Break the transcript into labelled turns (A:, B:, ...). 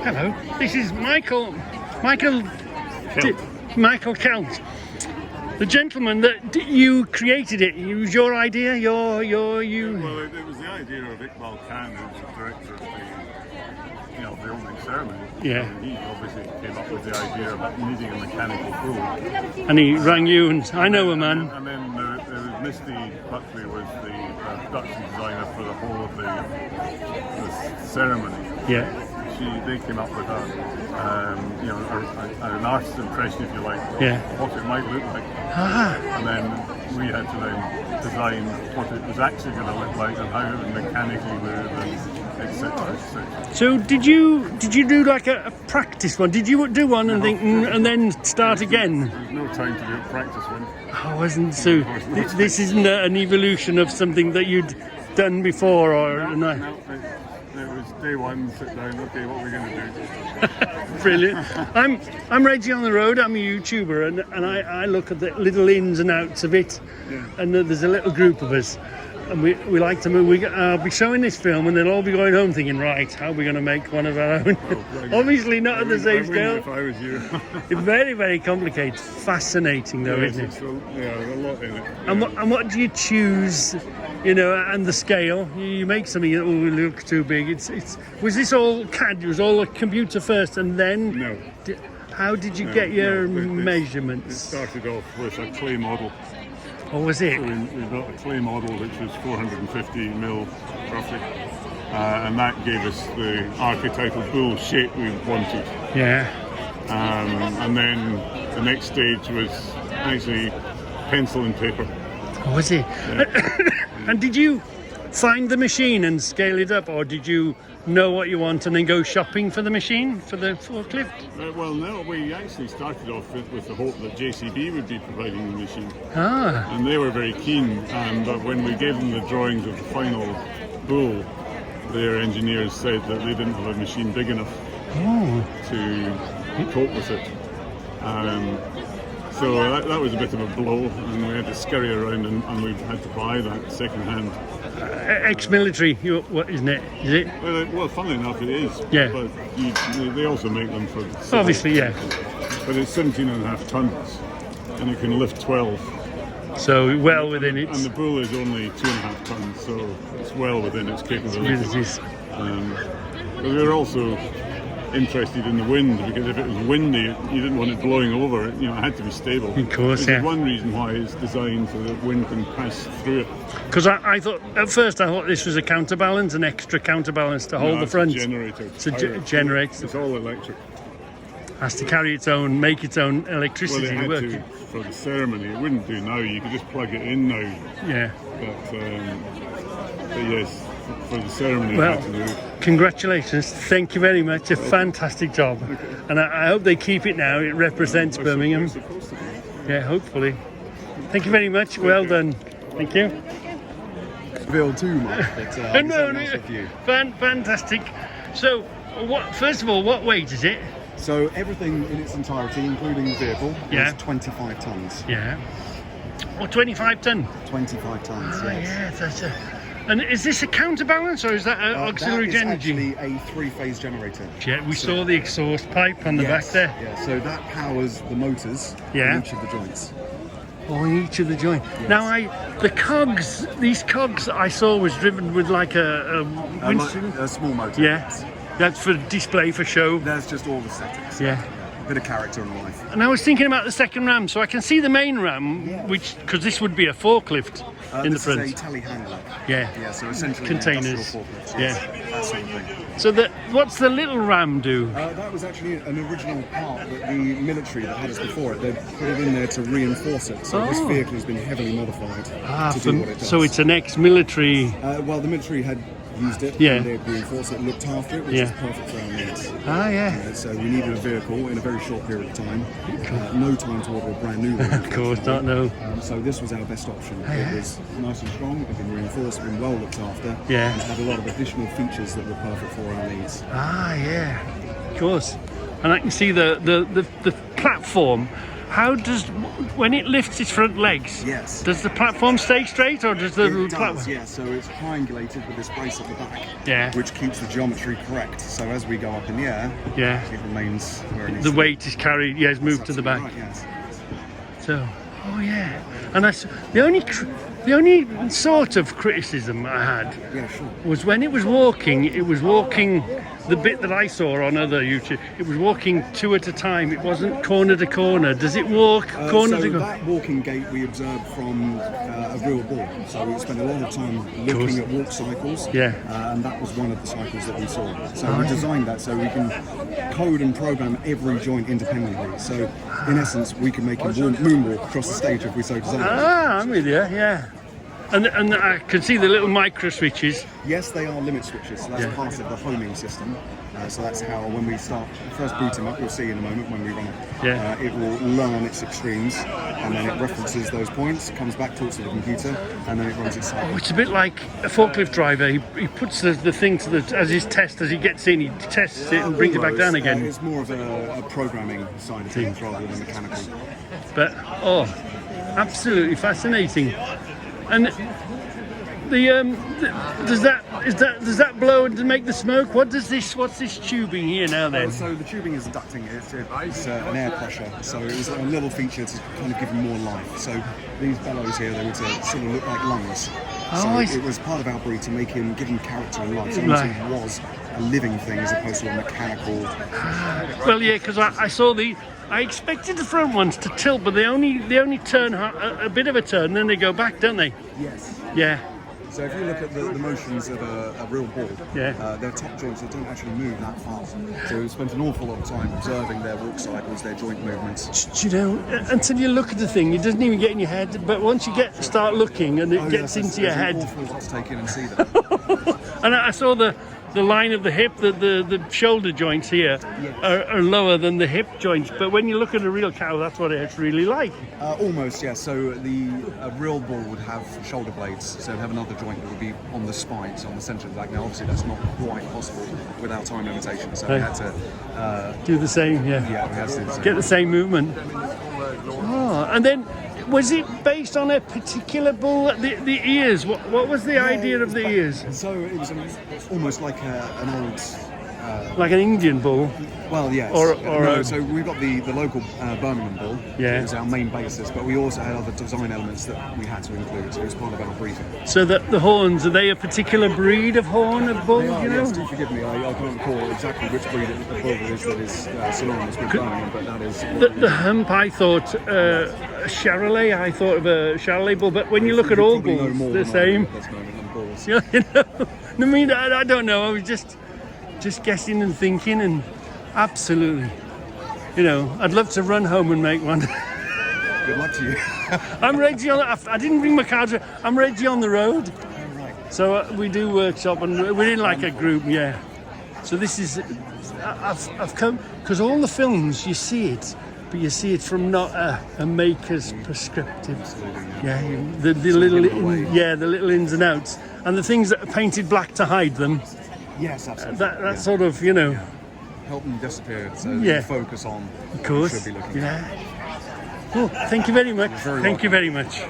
A: Hello, this is Michael Kelt, the gentleman that you created it. It was your idea. You.
B: Well, it was the idea of Iqbal Khan, who's the director of the opening ceremony.
A: Yeah.
B: And he obviously came up with the idea of needing a mechanical bull.
A: And he rang you, and I know a man.
B: And then there was Misty Buckley was the production designer for the whole of the ceremony.
A: Yeah.
B: They came up with an artist's impression, if you like, of what it might look like. And then we had to then design what it was actually going to look like and how it would mechanically move, and etc. etc.
A: So did you do like a practice one? Did you do one and think and then start again?
B: There was no time to do a practice one.
A: Oh, wasn't so. This isn't an evolution of something that you'd done before, or
B: No, it was day one. Sit down. Okay, what are we going to do?
A: Brilliant. I'm Reggy on the road. I'm a YouTuber, and I look at the little ins and outs of it.
B: Yeah.
A: And there's a little group of us, and we like to move. I'll be showing this film, and they'll all be going home thinking, right, how are we going to make one of our own? Obviously not at the same scale.
B: If I was you.
A: It's very, very complicated. Fascinating though, isn't it?
B: There's a lot in it.
A: Yeah. And what do you choose? And the scale. You make something that will look too big. Was this all CAD? It was all a computer first, and then.
B: No.
A: How did you get your measurements?
B: It started off with a clay model.
A: Or was it?
B: So we got a clay model which was 450 mil roughly, and that gave us the archetypal bull shape we wanted.
A: Yeah.
B: And then the next stage was actually pencil and paper.
A: Oh, was it?
B: Yeah.
A: And did you find the machine and scale it up, or did you know what you want and then go shopping for the machine, for the forklift?
B: Well, no, we actually started off with the hope that JCB would be providing the machine. And they were very keen, but when we gave them the drawings of the final bull, their engineers said that they didn't have a machine big enough to cope with it. So that was a bit of a blow, and we had to scurry around, and we had to buy that second hand.
A: Ex-military, what isn't it? Is it?
B: Well, funnily enough, it is.
A: Yeah.
B: But they also make them for.
A: Obviously, yeah.
B: But it's 17.5 tons, and it can lift 12.
A: So well within it.
B: And the bull is only 2.5 tons, so it's well within its capabilities. But we were also interested in the wind, because if it was windy, you didn't want it blowing over. It had to be stable.
A: Of course,
B: Which is one reason why it's designed so that wind can pass through it.
A: Because I thought at first this was a counterbalance, an extra counterbalance to hold the front.
B: It's a generator.
A: It's a generator.
B: It's all electric.
A: Has to carry its own, make its own electricity.
B: Well, it had to for the ceremony. It wouldn't do now. You could just plug it in now.
A: Yeah.
B: But yes, for the ceremony,
A: well,
B: it had to move.
A: Congratulations. Thank you very much. A fantastic job. Okay. And I hope they keep it now. It represents Birmingham. Yeah, hopefully. Thank you very much. Well done. Thank you.
C: Bill too much, but
A: no, fantastic. So, first of all, what weight is it?
C: So everything in its entirety, including the vehicle, is 25 tons.
A: Yeah. Or 25 ton?
C: 25 tons, yes.
A: Yeah, that's and is this a counterbalance, or is that an auxiliary energy?
C: That is actually a three-phase generator.
A: Yeah, we saw the exhaust pipe on the back there.
C: Yeah, so that powers the motors in each of the joints.
A: Oh, in each of the joints. Yes. Now, these cogs I saw was driven with like a
C: small motor.
A: Yeah, that's for display, for show.
C: There's just all the statics.
A: Yeah.
C: A bit of character in life.
A: And I was thinking about the second ram, so I can see the main ram, because this would be a forklift in the front.
C: This is a telehandler.
A: Yeah.
C: Yeah, so essentially
A: containers.
C: Forklifts,
A: that
C: sort of thing.
A: So what's the little ram do?
C: That was actually an original part that the military that had us before it, they put it in there to reinforce it. So this vehicle has been heavily modified to do what it does.
A: So it's an ex-military.
C: Well, the military had used it, and they reinforced it, looked after it, which is perfect for our needs. So we needed a vehicle in a very short period of time. No time to order a brand new one.
A: Of course, not no.
C: So this was our best option. It was nice and strong, it had been reinforced, been well looked after, and had a lot of additional features that were perfect for our needs.
A: Of course. And I can see the platform. how does, when it lifts its front legs,
C: Yes.
A: does the platform stay straight, or does the
C: It
A: platform?
C: does, yeah. So it's triangulated with this brace at the back,
A: Yeah.
C: which keeps the geometry correct. So as we go up in the air,
A: Yeah.
C: it remains where it needs
A: The
C: to be.
A: weight is carried, yeah, it's moved to the back.
C: Right, yes.
A: So, oh yeah. And the only sort of criticism I had
C: Yeah, sure.
A: was when it was walking the bit that I saw on other YouTube, it was walking two at a time. It wasn't corner to corner. Does it walk corner
C: So
A: to corner?
C: that walking gait we observed from a real bull. So we spent a lot of time looking at walk cycles.
A: Yeah.
C: And that was one of the cycles that we saw. So we designed that so we can code and program every joint independently. So in essence, we can make him moonwalk across the stage if we so desire.
A: Ah, I'm with you, yeah. And I can see the little micro switches.
C: Yes, they are limit switches. So that's part of the homing system. So that's how when we first boot him up, you'll see in a moment when we run it.
A: Yeah.
C: It will learn its extremes, and then it references those points, comes back, talks to the computer, and then it runs its cycle.
A: Oh, it's a bit like a forklift driver. He puts the thing to as his test as he gets in. He tests it and brings it back down again.
C: It's more of a programming side of things rather than mechanical.
A: But absolutely fascinating. And does that blow to make the smoke? What's this tubing here now then?
C: So the tubing is ducting. It's an air pressure. So it was a little feature to kind of give him more life. So these bellows here, they would sort of look like lungs. So it was part of our breed to give him character and life. So he was a living thing as opposed to a mechanical.
A: Well, yeah, because I saw I expected the front ones to tilt, but they only turn a bit of a turn, then they go back, don't they?
C: Yes.
A: Yeah.
C: So if you look at the motions of a real bull,
A: Yeah.
C: their top joints they don't actually move that fast. So we spent an awful lot of time observing their walk cycles, their joint movements.
A: Do you know, until you look at the thing, it doesn't even get in your head. But once you start looking and it gets into your head,
C: An awful lot to take in and see them.
A: and I saw the line of the hip, the shoulder joints here are lower than the hip joints. But when you look at a real cow, that's what it's really like.
C: Almost, yes. So a real bull would have shoulder blades. So it'd have another joint that would be on the spine, so on the centre of the back. Now, obviously, that's not quite possible without time limitation. So we had to
A: do the same,
C: we had to do the same.
A: Get the same movement. Oh, and then was it based on a particular bull? The ears. What was the idea of the ears?
C: So it was almost like an old.
A: Like an Indian bull.
C: Well, yes. So we've got the local Birmingham Bull.
A: Yeah.
C: It was our main basis, but we also had other design elements that we had to include. So it was part of our briefing.
A: So the horns, are they a particular breed of horn of bull?
C: They are,
A: you know?
C: yes, do forgive me. I can't recall exactly which breed of bull it is that is synonymous with Birmingham, but that is.
A: The hump, I thought a Charolais. I thought of a Charolais bull, but when you look at all bulls, they're the same.
C: Bulls.
A: You know, I mean, I don't know. I was just guessing and thinking, and absolutely, you know, I'd love to run home and make one.
C: Good luck to you.
A: I'm Reggy I didn't bring my car. I'm Reggy on the road.
C: Right.
A: So we do workshop, and we're in like a group, yeah. So this is, I've come because all the films you see it, but you see it from not a maker's perspective. Yeah, the little ins and outs, and the things that are painted black to hide them.
C: Yes, absolutely.
A: That sort of, you know.
C: Help them disappear so you focus on
A: Of course.
C: what you should be looking at.
A: Yeah. Well, thank you very much. Thank you very much.